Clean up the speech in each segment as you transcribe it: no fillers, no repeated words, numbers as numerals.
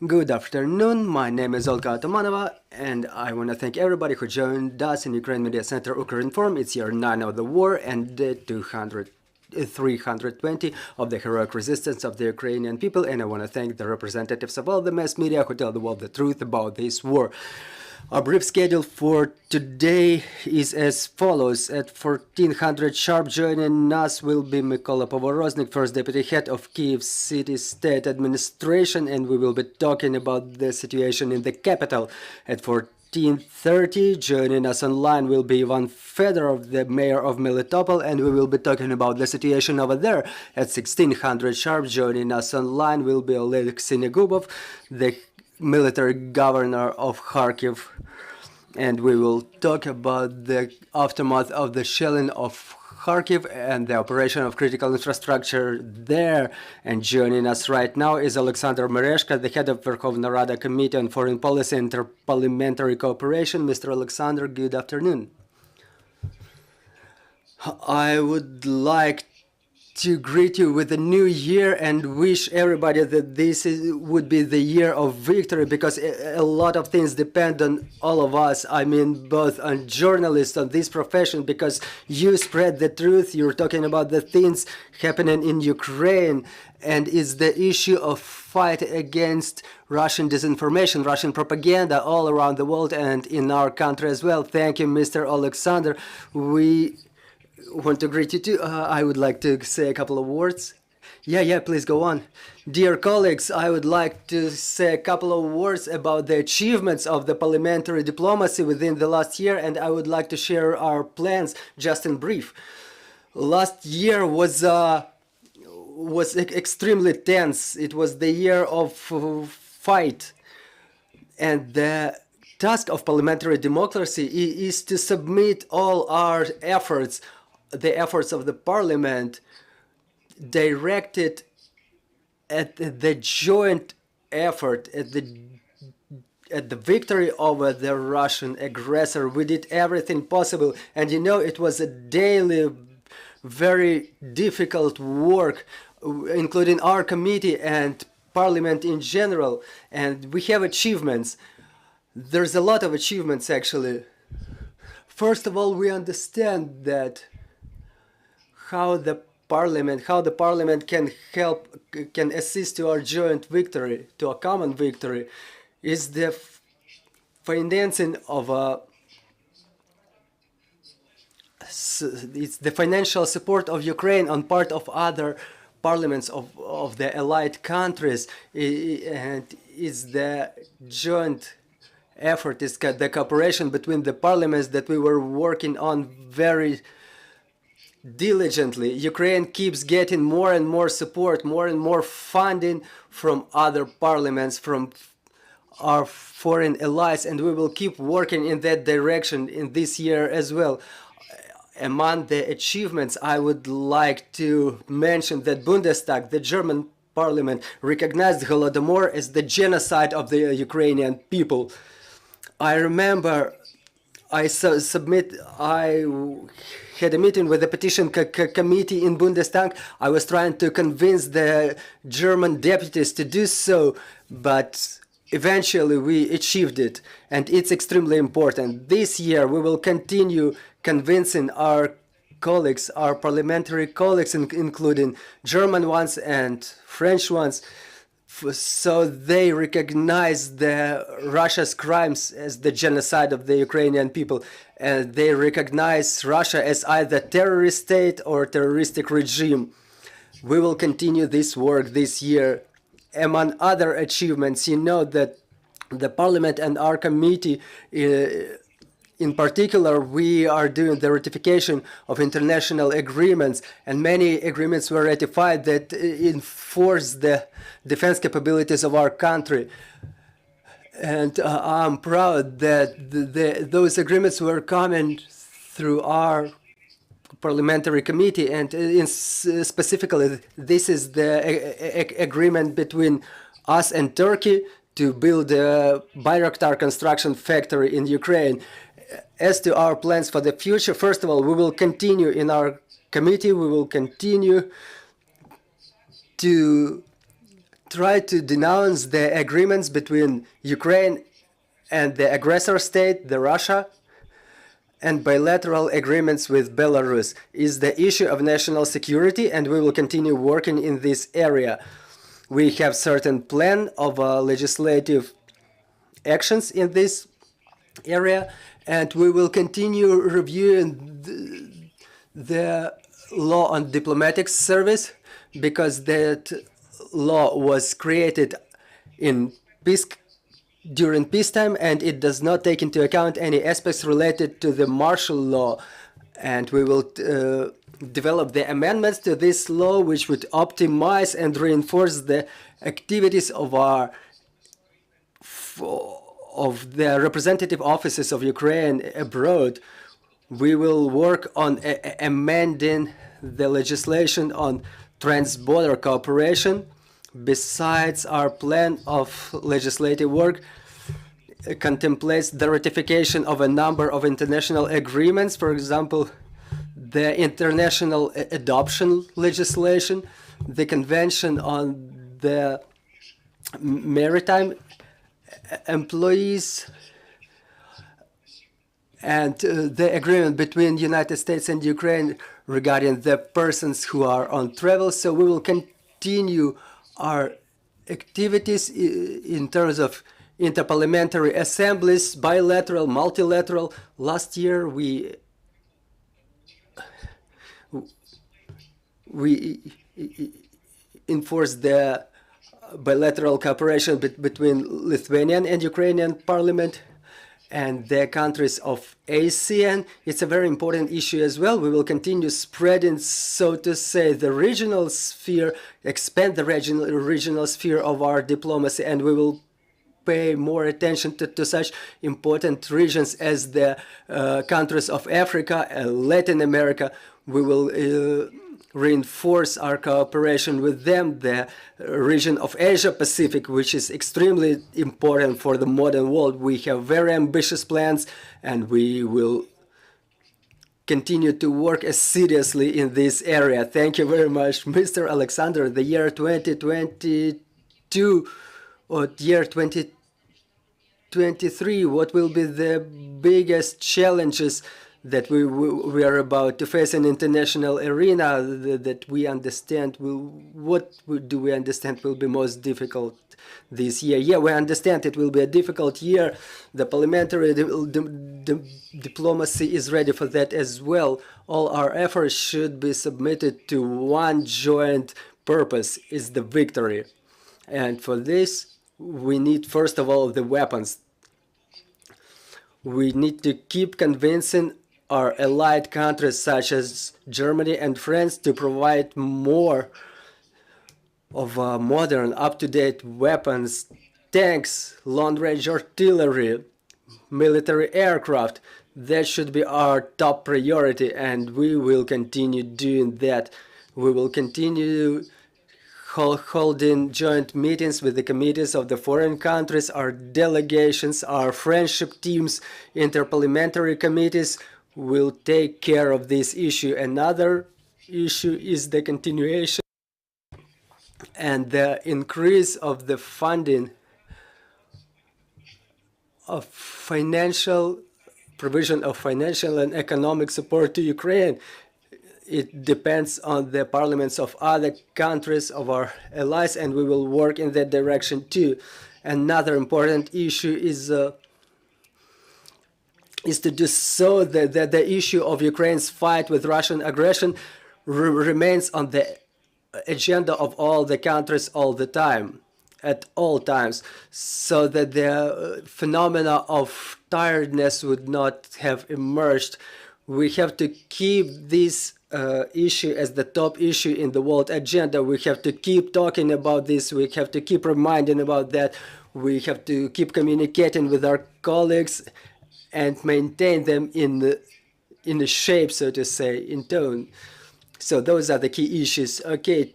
Good afternoon, my name is Olga Atamanova, and I want to thank everybody who joined us in Ukraine Media Center Ukrinform. It's year 9 of the war and 320 of the heroic resistance of the Ukrainian people, and I want to thank the representatives of all the mass media who tell the world the truth about this war. Our brief schedule for today is as follows. At 1400 sharp, joining us will be Mykola Pоворoznik, first deputy head of Kyiv City State Administration, and we will be talking about the situation in the capital. At 1430, joining us online will be Ivan Fedorov, the mayor of Melitopol, and we will be talking about the situation over there. At 1600 sharp, joining us online will be Oleksandr, the military governor of Kharkiv, and we will talk about the aftermath of the shelling of Kharkiv and the operation of critical infrastructure there. And joining us right now is Oleksandr Merezhko, the head of Verkhovna Rada Committee on Foreign Policy and Interparliamentary Cooperation. Mr. Oleksandr, good afternoon. I would like to greet you with the new year and wish everybody that would be the year of victory, because a lot of things depend on all of us. I mean, both on journalists, on this profession, because you spread the truth. You're talking about the things happening in Ukraine, and it's the issue of fight against Russian disinformation, Russian propaganda all around the world and in our country as well. Thank you, Mr. Oleksandr. We want to greet you too. I would like to say a couple of words. Yeah, please go on. Dear colleagues, I would like to say a couple of words about the achievements of the parliamentary diplomacy within the last year, and I would like to share our plans just in brief. Last year was extremely tense. It was the year of fight, and the task of parliamentary democracy is to submit all our efforts, the efforts of the parliament, directed at the joint effort, at the victory over the Russian aggressor. We did everything possible, and you know, it was a daily, very difficult work, including our committee and parliament in general, and we have achievements. There's a lot of achievements, actually. First of all, we understand that how the parliament can assist to our joint victory, to a common victory, is the financing of it's the financial support of Ukraine on part of other parliaments of the allied countries, and it's the joint effort, is the cooperation between the parliaments that we were working on very diligently. Ukraine keeps getting more and more support, more and more funding from other parliaments, from our foreign allies, and we will keep working in that direction in this year as well. Among the achievements, I would like to mention that Bundestag, the German parliament, recognized Holodomor as the genocide of the Ukrainian people. I remember I had a meeting with the petition committee in Bundestag. I was trying to convince the German deputies to do so, but eventually we achieved it, and it's extremely important. This year we will continue convincing our colleagues, our parliamentary colleagues, including German ones and French ones, so they recognize Russia's crimes as the genocide of the Ukrainian people, and they recognize Russia as either terrorist state or terroristic regime. We will continue this work this year. Among other achievements, you know that the parliament and our committee, in particular, we are doing the ratification of international agreements, and many agreements were ratified that enforce the defense capabilities of our country. And I'm proud that those agreements were coming through our parliamentary committee, and specifically this is the agreement between us and Turkey to build a Bayraktar construction factory in Ukraine. As to our plans for the future, first of all, we will continue in our committee, we will continue to try to denounce the agreements between Ukraine and the aggressor state, the Russia, and bilateral agreements with Belarus is the issue of national security, and we will continue working in this area. We have certain plan of legislative actions in this area, and we will continue reviewing the law on diplomatic service, because that law was created in during peacetime, and it does not take into account any aspects related to the martial law. And we will develop the amendments to this law, which would optimize and reinforce the activities of the representative offices of Ukraine abroad. We will work on amending the legislation on trans-border cooperation. Besides, our plan of legislative work contemplates the ratification of a number of international agreements, for example, the international adoption legislation, the Convention on the Maritime Employees, and the agreement between the United States and Ukraine regarding the persons who are on travel. So we will continue our activities in terms of interparliamentary assemblies, bilateral, multilateral. Last year we enforced the bilateral cooperation between Lithuanian and Ukrainian parliament and the countries of ASEAN. It's a very important issue as well. We will continue spreading, so to say, the regional sphere, expand the regional sphere of our diplomacy, and we will pay more attention to such important regions as the countries of Africa and Latin America. We will reinforce our cooperation with them, the region of Asia Pacific, which is extremely important for the modern world. We have very ambitious plans, and we will continue to work seriously in this area. Thank you very much, Mr. Oleksandr. The year 2022 or year 2023, what will be the biggest challenges that we are about to face in international arena that we understand what do we understand will be most difficult this year? Yeah, we understand it will be a difficult year. The parliamentary diplomacy is ready for that as well. All our efforts should be submitted to one joint purpose, is the victory. And for this, we need, first of all, the weapons. We need to keep convincing our allied countries such as Germany and France to provide more of modern, up-to-date weapons, tanks, long-range artillery, military aircraft. That should be our top priority, and we will continue doing that. We will continue holding joint meetings with the committees of the foreign countries, our delegations, our friendship teams, interparliamentary committees will take care of this issue. Another issue is the continuation and the increase of the funding of provision of financial and economic support to Ukraine. It depends on the parliaments of other countries of our allies, and we will work in that direction too. Another important issue is to do so that the issue of Ukraine's fight with Russian aggression remains on the agenda of all the countries all the time, at all times, so that the phenomena of tiredness would not have emerged. We have to keep this issue as the top issue in the world agenda. We have to keep talking about this. We have to keep reminding about that. We have to keep communicating with our colleagues and maintain them in the shape, so to say, in tone. So those are the key issues. Okay,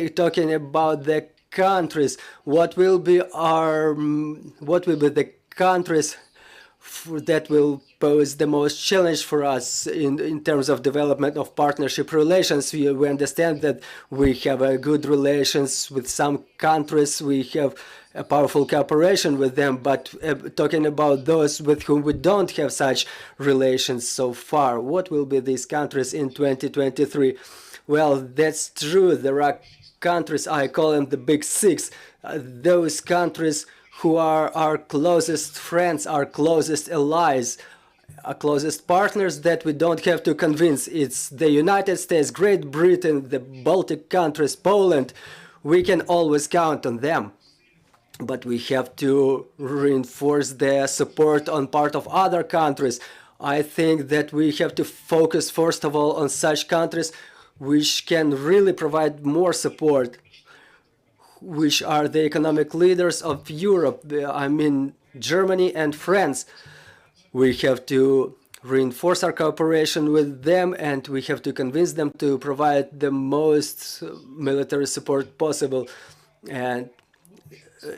talking about the countries, what will be the countries that will pose the most challenge for us in terms of development of partnership relations. We understand that we have good relations with some countries, we have a powerful cooperation with them, but talking about those with whom we don't have such relations so far, what will be these countries in 2023? Well, that's true. There are countries, I call them the big six, those countries who are our closest friends, our closest allies, our closest partners that we don't have to convince. It's the United States, Great Britain, the Baltic countries, Poland. We can always count on them. But we have to reinforce their support on part of other countries. I think that we have to focus first of all on such countries which can really provide more support, which are the economic leaders of Europe, I mean Germany and France. We have to reinforce our cooperation with them, and we have to convince them to provide the most military support possible, and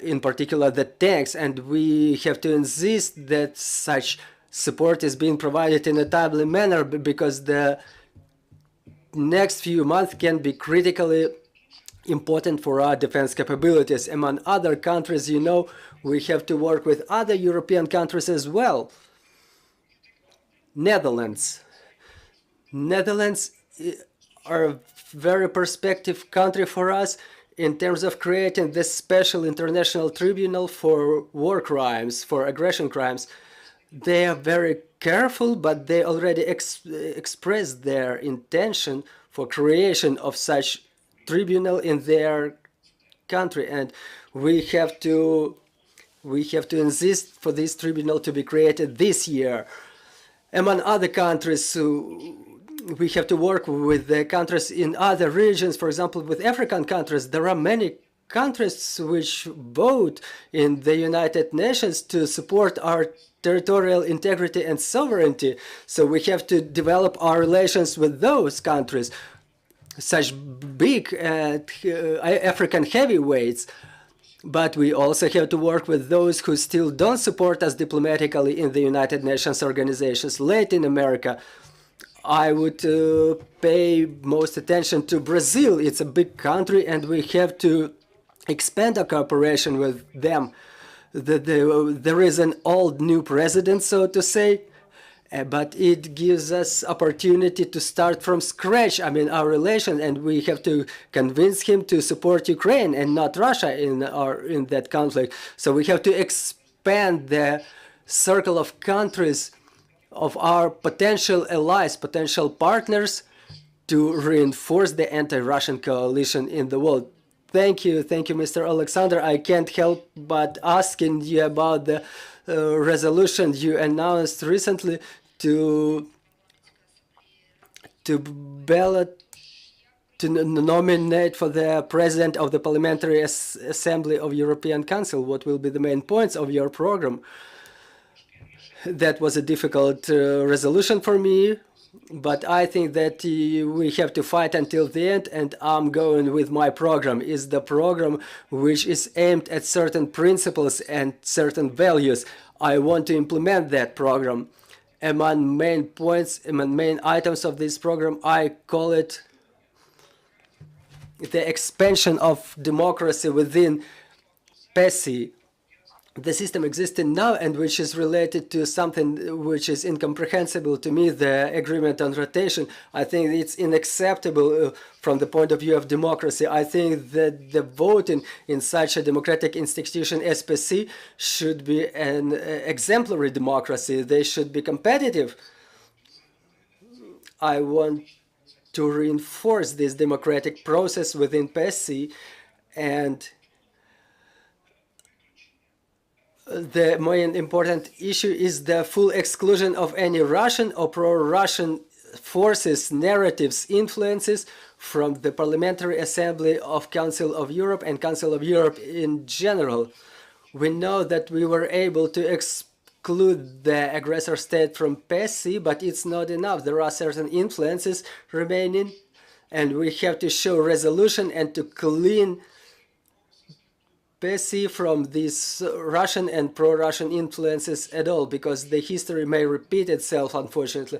in particular the tanks. And we have to insist that such support is being provided in a timely manner, because the next few months can be critically important for our defense capabilities. Among other countries, you know, we have to work with other European countries as well. Netherlands are a very perspective country for us in terms of creating this special international tribunal for war crimes, for aggression crimes. They are very careful, but they already expressed their intention for creation of such tribunal in their country, and we have to insist for this tribunal to be created this year. Among other countries, we have to work with the countries in other regions. For example, with African countries, there are many countries which vote in the United Nations to support our territorial integrity and sovereignty. So we have to develop our relations with those countries, such big African heavyweights. But we also have to work with those who still don't support us diplomatically in the United Nations organizations. Latin America, I would pay most attention to Brazil. It's a big country, and we have to expand our cooperation with them. There is an old new president, so to say, but it gives us opportunity to start from scratch. I mean, our relation, and we have to convince him to support Ukraine and not Russia in that conflict. So we have to expand the circle of countries of our potential allies, potential partners, to reinforce the anti-Russian coalition in the world. Thank you, Mr. Oleksandr. I can't help but asking you about the resolution you announced recently to nominate for the president of the Parliamentary Assembly of European Council. What will be the main points of your program? That was a difficult resolution for me, but I think that we have to fight until the end, and I'm going with my program. Is the program which is aimed at certain principles and certain values. I want to implement that program. Among main points, among main items of this program, I call it the expansion of democracy within PESI. The system existing now, and which is related to something which is incomprehensible to me, the agreement on rotation. I think it's unacceptable from the point of view of democracy. I think that the voting in such a democratic institution as PESI should be an exemplary democracy. They should be competitive. I want to reinforce this democratic process within PESI, and the main important issue is the full exclusion of any Russian or pro-Russian forces, narratives, influences from the Parliamentary Assembly of Council of Europe and Council of Europe in general. We know that we were able to exclude the aggressor state from PESI, but it's not enough. There are certain influences remaining, and we have to show resolution and to clean passive from these Russian and pro-Russian influences at all, because the history may repeat itself, unfortunately,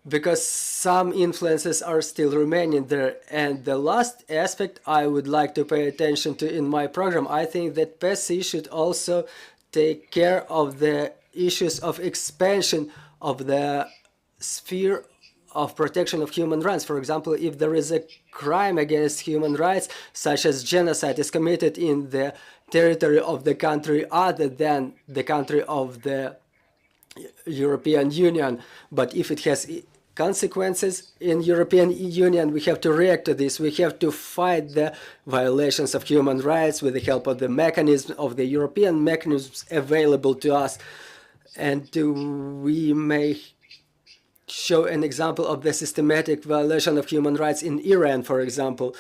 because some influences are still remaining there. And the last aspect I would like to pay attention to in my program, I think that PESI should also take care of the issues of expansion of the sphere of protection of human rights. For example, if there is a crime against human rights, such as genocide, is committed in the territory of the country other than the country of the European Union, but if it has consequences in European Union, we have to react to this. We have to fight the violations of human rights with the help of the mechanism of the European mechanisms available to us. And we may show an example of the systematic violation of human rights in Iran, for example.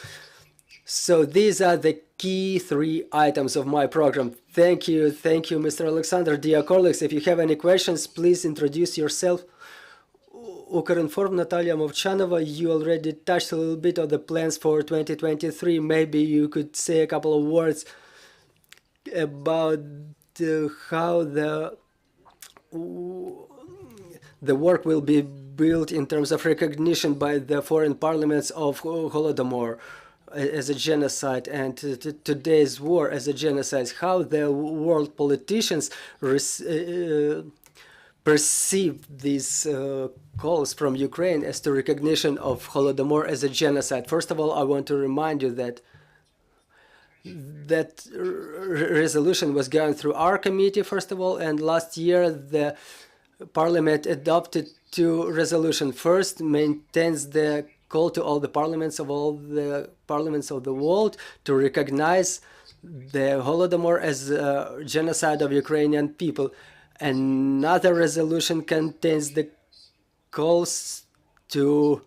So these are the key 3 items of my program. Thank you, Mr. Oleksandr. Dear colleagues, if you have any questions, please introduce yourself. Ukrinform, Natalia Movchanova, you already touched a little bit of the plans for 2023. Maybe you could say a couple of words about how the work will be built in terms of recognition by the foreign parliaments of Holodomor as a genocide and today's war as a genocide, how the world politicians perceive these calls from Ukraine as to recognition of Holodomor as a genocide. First of all, I want to remind you that resolution was going through our committee, first of all, and last year the Parliament adopted 2 resolutions. First, maintains the call to all the parliaments of the world to recognize the Holodomor as a genocide of Ukrainian people. Another resolution contains the calls to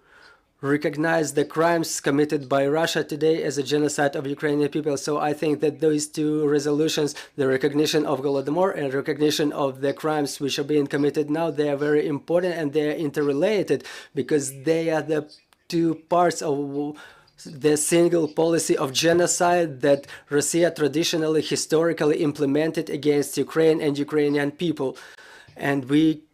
recognize the crimes committed by Russia today as a genocide of Ukrainian people. So I think that those 2 resolutions, the recognition of Holodomor and recognition of the crimes which are being committed now, they are very important and they are interrelated because they are the 2 parts of the single policy of genocide that Russia traditionally, historically implemented against Ukraine and Ukrainian people. And we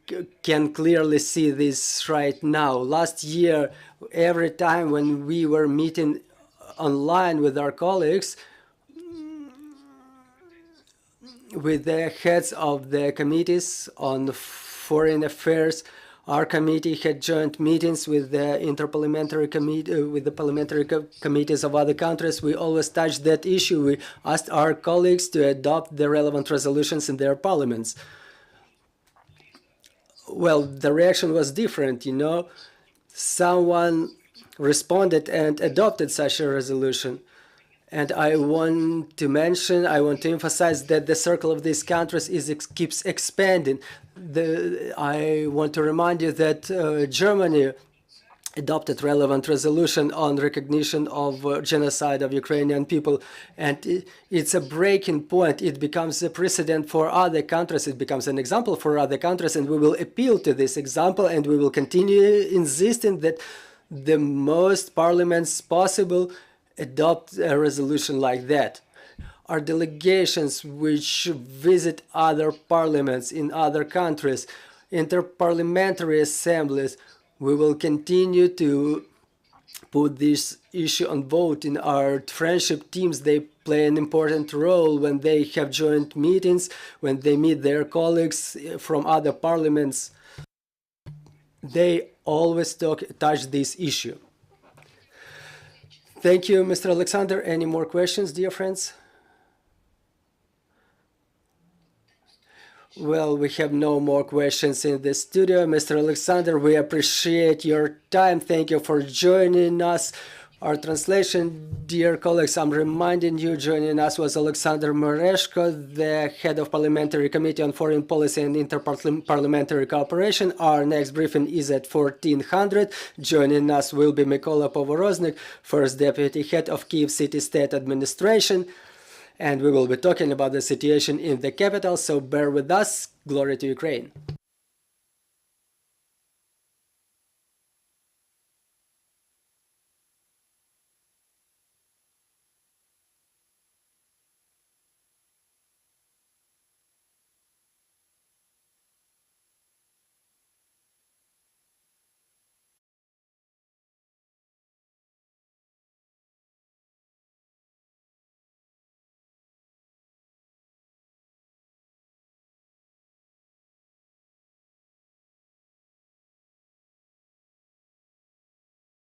can clearly see this right now. Last year, every time when we were meeting online with our colleagues, with the heads of the committees on foreign affairs, our committee had joint meetings with the Interparliamentary committee, with the parliamentary committees of other countries. We always touched that issue. We asked our colleagues to adopt the relevant resolutions in their parliaments. Well, the reaction was different, you know. Someone responded and adopted such a resolution. And I want to emphasize that the circle of these countries keeps expanding. I want to remind you that Germany adopted relevant resolution on recognition of genocide of Ukrainian people. And it's a breaking point. It becomes a precedent for other countries. It becomes an example for other countries. And we will appeal to this example. And we will continue insisting that the most parliaments possible adopt a resolution like that. Our delegations which visit other parliaments in other countries, interparliamentary assemblies, we will continue to put this issue on vote in our friendship teams. They play an important role when they have joint meetings, when they meet their colleagues from other parliaments. They always touch this issue. Thank you, Mr. Oleksandr. Any more questions, dear friends? Well, we have no more questions in the studio. Mr. Oleksandr, we appreciate your time. Thank you for joining us. Our translation, dear colleagues, I'm reminding you, joining us was Oleksandr Merezhko, the head of Parliamentary Committee on Foreign Policy and Interparliamentary Cooperation. Our next briefing is at 1400. Joining us will be Mykola Povoroznik, First Deputy Head of Kyiv City State Administration. And we will be talking about the situation in the capital, so bear with us. Glory to Ukraine.